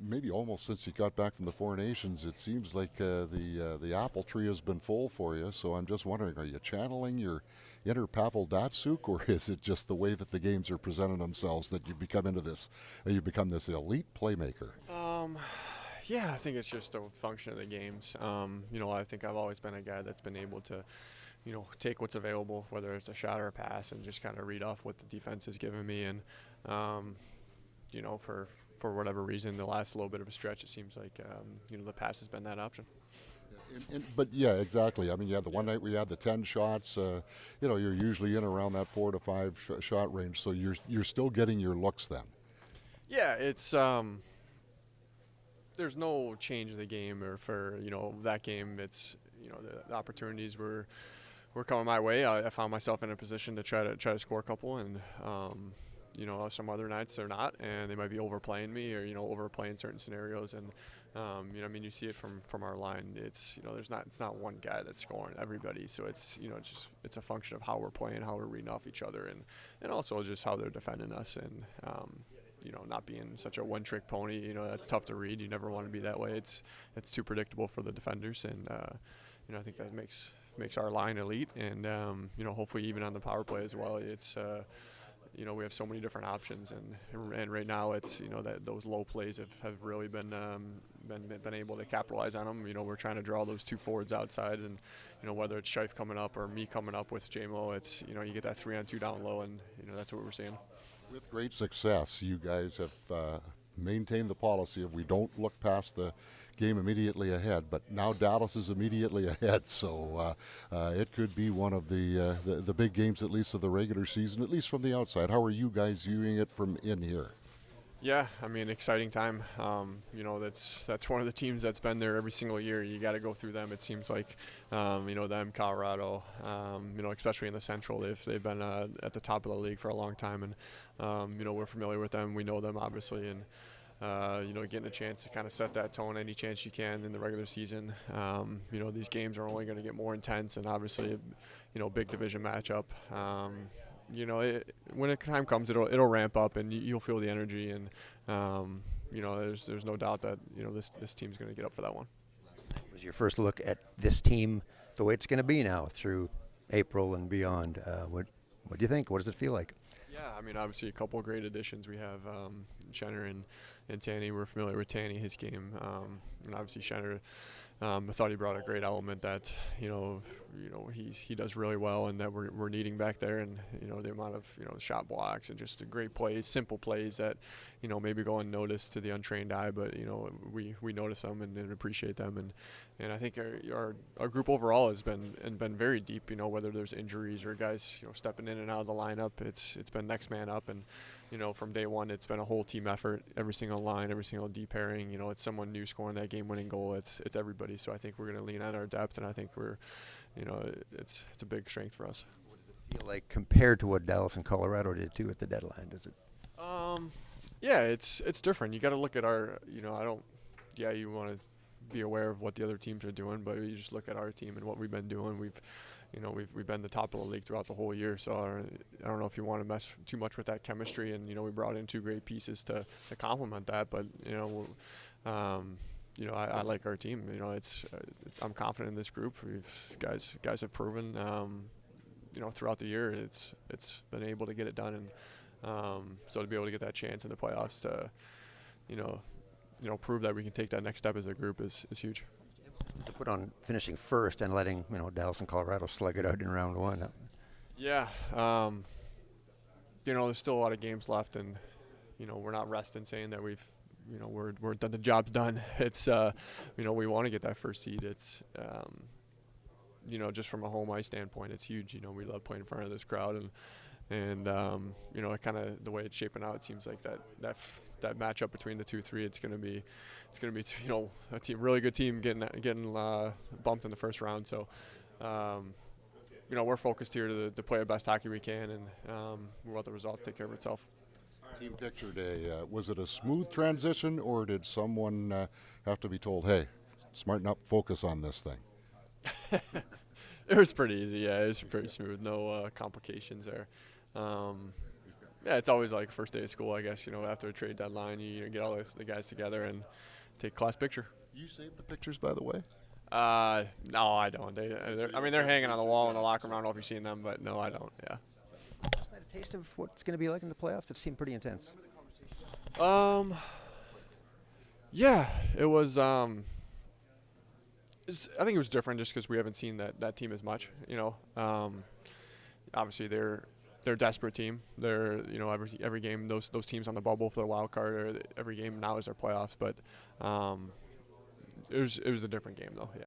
maybe almost since you got back from the Four Nations, it seems like the apple tree has been full for you. So I'm just wondering, are you channeling your inner Pavel Datsuk, or is it just the way that the games are presenting themselves that you become this elite playmaker? Yeah, I think it's just a function of the games. I think I've always been a guy that's been able to, take what's available, whether it's a shot or a pass, and just kind of read off what the defense is giving me. And, for whatever reason, the last little bit of a stretch, it seems like, the pass has been that option. But yeah, exactly. I mean, you had the one night where you had the 10 shots. You're usually in around that 4 to 5 shot range, so you're still getting your looks then. Yeah, it's there's no change in the game or for that game. It's the opportunities were coming my way. I found myself in a position to try to score a couple, and some other nights they're not, and they might be overplaying me or overplaying certain scenarios. And you see it from our line. It's it's not one guy that's scoring, everybody. So it's a function of how we're playing, how we're reading off each other, and also just how they're defending us. And not being such a one-trick pony, that's tough to read. You never want to be that way. It's too predictable for the defenders, and I think that makes our line elite. And hopefully even on the power play as well. It's we have so many different options, and right now it's that those low plays have really been able to capitalize on them. We're trying to draw those two forwards outside, and whether it's Scheif coming up or me coming up with JMO, it's you get that 3-on-2 down low, and that's what we're seeing. With great success, you guys have maintained the policy of we don't look past the game immediately ahead, but now Dallas is immediately ahead, so it could be one of the big games, at least of the regular season, at least from the outside. How are you guys viewing it from in here? Yeah, I mean, exciting time. That's one of the teams that's been there every single year. You got to go through them. It seems like, them, Colorado, especially in the Central, they've been at the top of the league for a long time, and we're familiar with them. We know them obviously, and getting a chance to kind of set that tone any chance you can in the regular season. These games are only going to get more intense, and obviously, big division matchup. When a time comes, it'll ramp up, and you'll feel the energy, and there's no doubt that this team's going to get up for that one. It was your first look at this team, the way it's going to be now through April and beyond. What do you think? What does it feel like? Yeah, I mean, obviously a couple of great additions. We have Schenner and Tanny. We're familiar with Tanny, his game, and obviously Schenner. I thought he brought a great element that he does really well, and that we're needing back there. And the amount of shot blocks and just great plays, simple plays that maybe go unnoticed to the untrained eye, but we notice them and appreciate them. And I think our group overall has been very deep. Whether there's injuries or guys stepping in and out of the lineup, it's been next man up. And from day one, it's been a whole team effort. Every single line, every single D pairing. It's someone new scoring that game-winning goal. It's everybody. So I think we're going to lean on our depth, and I think we're, it's a big strength for us. What does it feel like compared to what Dallas and Colorado did too at the deadline? Does it? Yeah, it's different. You got to look at our. You want to be aware of what the other teams are doing, but you just look at our team and what we've been doing. We've been the top of the league throughout the whole year, so I don't know if you want to mess too much with that chemistry. And we brought in two great pieces to complement that, but I like our team. I'm confident in this group. Guys have proven throughout the year it's been able to get it done, and so to be able to get that chance in the playoffs to prove that we can take that next step as a group is huge. Does it put on finishing first and letting Dallas and Colorado slug it out in round one? Yeah, there's still a lot of games left, and we're not resting saying that we're done, the job's done. It's we want to get that first seed. It's just from a home ice standpoint, it's huge. We love playing in front of this crowd, and kind of the way it's shaping out, it seems like that matchup between the 2-3, it's going to be a really good team getting bumped in the first round. So we're focused here to play the best hockey we can, and we'll let the results take care of itself. Team picture day, was it a smooth transition, or did someone have to be told, hey, smarten up, focus on this thing? It was pretty easy. Yeah, it was pretty smooth. No complications there. Yeah, it's always like first day of school, I guess. After a trade deadline, you get all the guys together and take a class picture. You saved the pictures, by the way? No, I don't. They're hanging on the wall in the locker room. I don't know if you've seen them, but no, I don't. Yeah. Is that a taste of what it's going to be like in the playoffs? It seemed pretty intense. Yeah, it was. I think it was different just because we haven't seen that team as much. Obviously they're a desperate team. They're every game those teams on the bubble for the wild card, or every game now is their playoffs. But it was a different game though. Yeah.